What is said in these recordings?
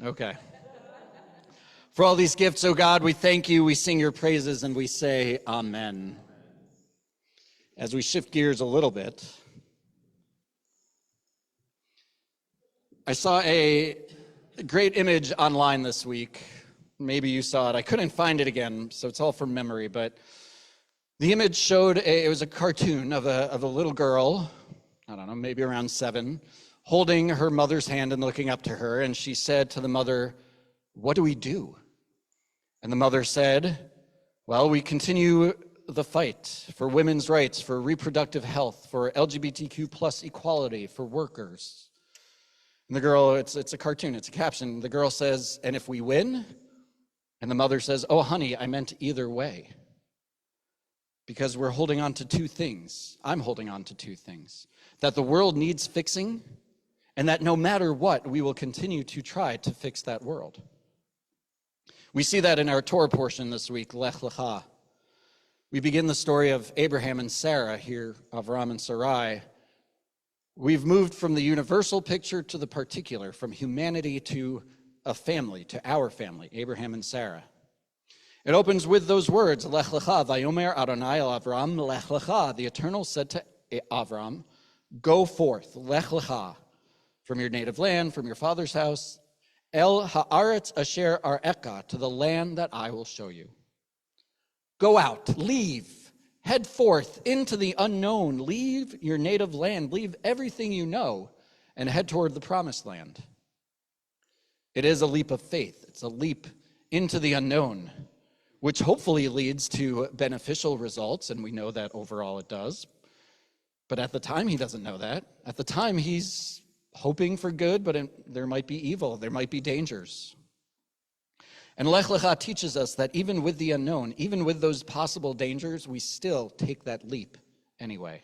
Okay. For all these gifts, O God, we thank you, we sing your praises, and we say amen. As we shift gears a little bit, I saw a great image online this week. Maybe you saw it. I couldn't find it again, so it's all from memory, but the image showed, it was a cartoon of a little girl, I don't know, maybe around 7, holding her mother's hand and looking up to her, and she said to the mother, "What do we do?" And the mother said, "Well, we continue the fight for women's rights, for reproductive health, for LGBTQ plus equality, for workers." And the girl, it's a cartoon, it's a caption. The girl says, "And if we win?" And the mother says, "Oh, honey, I meant either way." Because we're holding on to two things. I'm holding on to two things. That the world needs fixing, and that no matter what, we will continue to try to fix that world. We see that in our Torah portion this week, Lech Lecha. We begin the story of Abraham and Sarah here, Avram and Sarai. We've moved from the universal picture to the particular, from humanity to a family, to our family, Abraham and Sarah. It opens with those words, Lech Lecha, Vayomer Adonai el Avram, Lech Lecha. The Eternal said to Avram, "Go forth, Lech Lecha, from your native land, from your father's house, El haaretz asher ar'eka, to the land that I will show you." Go out, leave, head forth into the unknown, leave your native land, leave everything you know, and head toward the promised land. It is a leap of faith. It's a leap into the unknown, which hopefully leads to beneficial results, and we know that overall it does. But at the time, he doesn't know that. At the time, he's hoping for good, but there might be evil, there might be dangers. And Lech Lecha teaches us that even with the unknown, even with those possible dangers, we still take that leap anyway.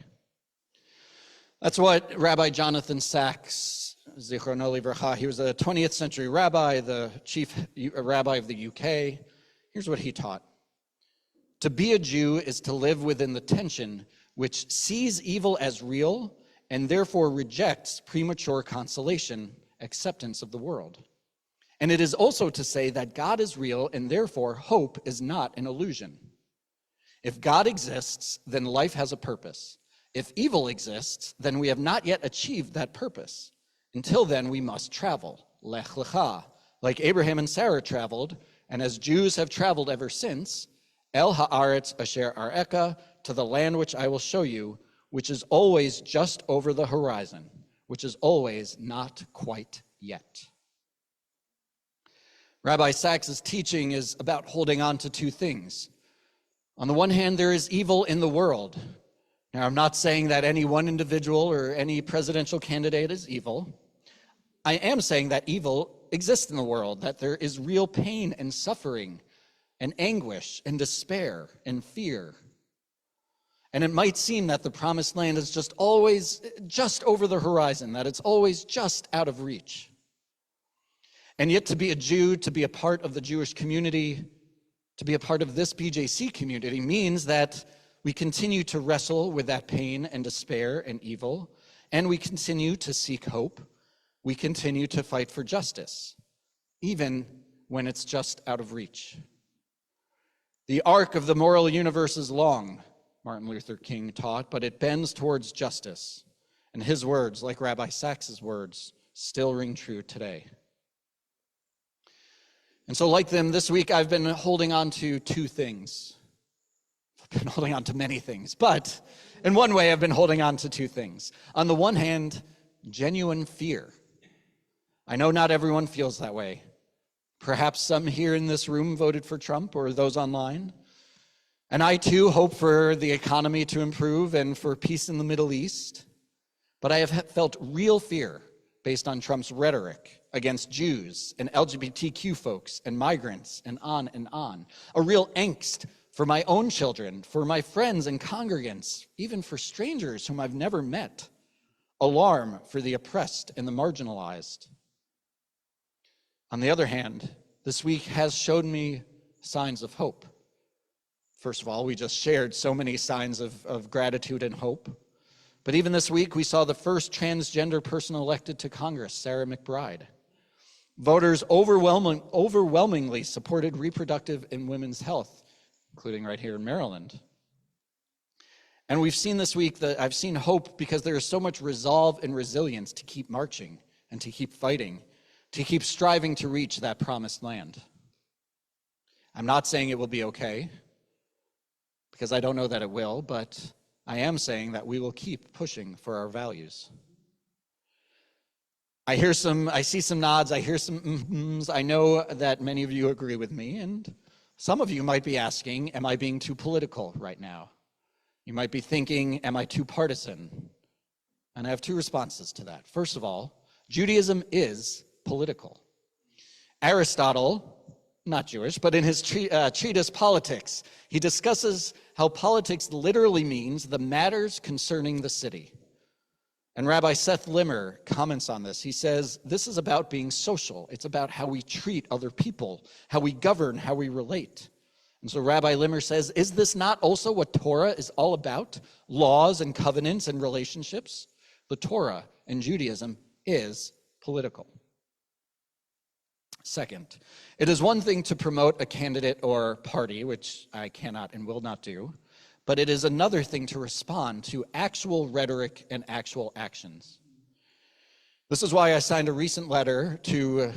That's what Rabbi Jonathan Sacks, Zichrono Livracha, he was a 20th century rabbi, the chief rabbi of the UK. Here's what he taught. To be a Jew is to live within the tension which sees evil as real and therefore rejects premature consolation, acceptance of the world. And it is also to say that God is real and therefore hope is not an illusion. If God exists, then life has a purpose. If evil exists, then we have not yet achieved that purpose. Until then, we must travel, Lech Lecha, like Abraham and Sarah traveled, and as Jews have traveled ever since, El haaretz asher ar'eka, to the land which I will show you, which is always just over the horizon, which is always not quite yet. Rabbi Sacks' teaching is about holding on to two things. On the one hand, there is evil in the world. Now, I'm not saying that any one individual or any presidential candidate is evil. I am saying that evil exists in the world, that there is real pain and suffering and anguish and despair and fear. And it might seem that the promised land is just always just over the horizon, that it's always just out of reach. And yet to be a Jew, to be a part of the Jewish community, to be a part of this BJC community means that we continue to wrestle with that pain and despair and evil, and we continue to seek hope. We continue to fight for justice, even when it's just out of reach. The arc of the moral universe is long, Martin Luther King taught, but it bends towards justice. And his words, like Rabbi Sacks' words, still ring true today. And so like them, this week I've been holding on to two things. I've been holding on to many things, but in one way I've been holding on to two things. On the one hand, genuine fear. I know not everyone feels that way. Perhaps some here in this room voted for Trump or those online. And I too hope for the economy to improve and for peace in the Middle East. But I have felt real fear based on Trump's rhetoric against Jews and LGBTQ folks and migrants and on and on. A real angst for my own children, for my friends and congregants, even for strangers whom I've never met. Alarm for the oppressed and the marginalized. On the other hand, this week has showed me signs of hope. First of all, we just shared so many signs of gratitude and hope. But even this week, we saw the first transgender person elected to Congress, Sarah McBride. Voters overwhelmingly supported reproductive and women's health, including right here in Maryland. And we've seen this week that I've seen hope because there is so much resolve and resilience to keep marching and to keep fighting, to keep striving to reach that promised land. I'm not saying it will be okay, because I don't know that it will, but I am saying that we will keep pushing for our values. I see some nods, I hear some mm-hms. I know that many of you agree with me, and some of you might be asking, am I being too political right now? You might be thinking, am I too partisan? And I have two responses to that. First of all, Judaism is political. Aristotle, not Jewish, but in his treatise Politics, he discusses how politics literally means the matters concerning the city. And Rabbi Seth Limmer comments on this. He says, this is about being social. It's about how we treat other people, how we govern, how we relate. And so Rabbi Limmer says, is this not also what Torah is all about? Laws and covenants and relationships? The Torah in Judaism is political. Second, it is one thing to promote a candidate or party, which I cannot and will not do, but it is another thing to respond to actual rhetoric and actual actions. This is why I signed a recent letter to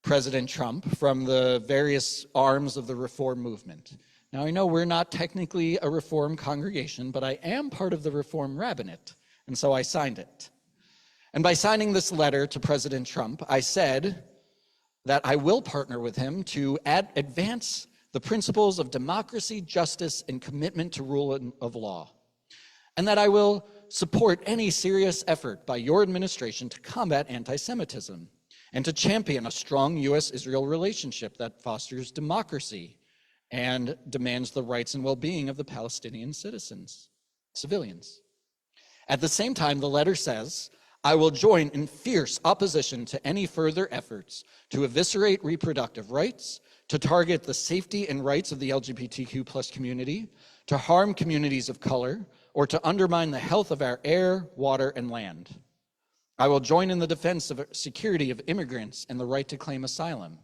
President Trump from the various arms of the reform movement. Now, I know we're not technically a reform congregation, but I am part of the reform rabbinate, and so I signed it. And by signing this letter to President Trump, I said that I will partner with him to advance the principles of democracy, justice, and commitment to rule of law, and that I will support any serious effort by your administration to combat anti-Semitism and to champion a strong U.S.-Israel relationship that fosters democracy and demands the rights and well-being of the Palestinian civilians. At the same time, the letter says, I will join in fierce opposition to any further efforts to eviscerate reproductive rights, to target the safety and rights of the LGBTQ+ community, to harm communities of color, or to undermine the health of our air, water, and land. I will join in the defense of security of immigrants and the right to claim asylum.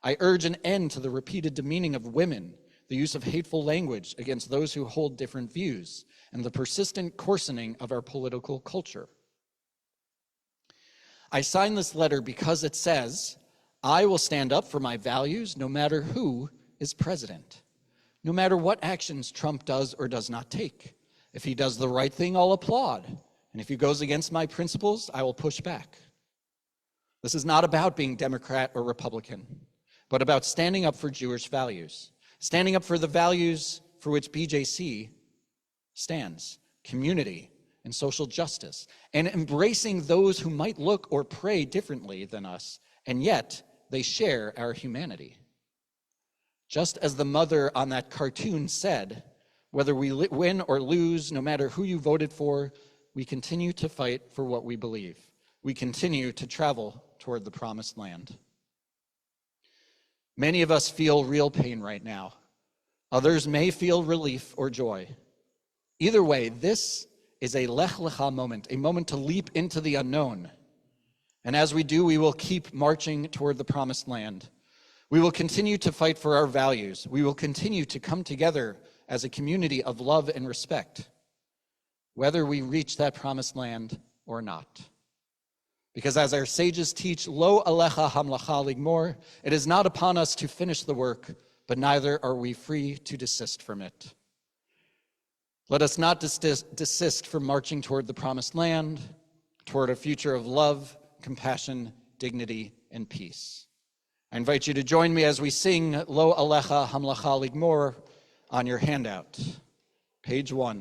I urge an end to the repeated demeaning of women, the use of hateful language against those who hold different views, and the persistent coarsening of our political culture. I sign this letter because it says, I will stand up for my values no matter who is president, no matter what actions Trump does or does not take. If he does the right thing, I'll applaud. And if he goes against my principles, I will push back. This is not about being Democrat or Republican, but about standing up for Jewish values, standing up for the values for which BJC stands, community and social justice, and embracing those who might look or pray differently than us, and yet they share our humanity. Just as the mother on that cartoon said, whether we win or lose, no matter who you voted for, we continue to fight for what we believe. We continue to travel toward the promised land. Many of us feel real pain right now. Others may feel relief or joy. Either way, this is a lech lecha moment, a moment to leap into the unknown. And as we do, we will keep marching toward the promised land. We will continue to fight for our values. We will continue to come together as a community of love and respect, whether we reach that promised land or not. Because as our sages teach, Lo alecha hamlacha ligmor, it is not upon us to finish the work, but neither are we free to desist from it. Let us not desist from marching toward the promised land, toward a future of love, compassion, dignity, and peace. I invite you to join me as we sing Lo alecha hamlacha ligmor on your handout, page 1.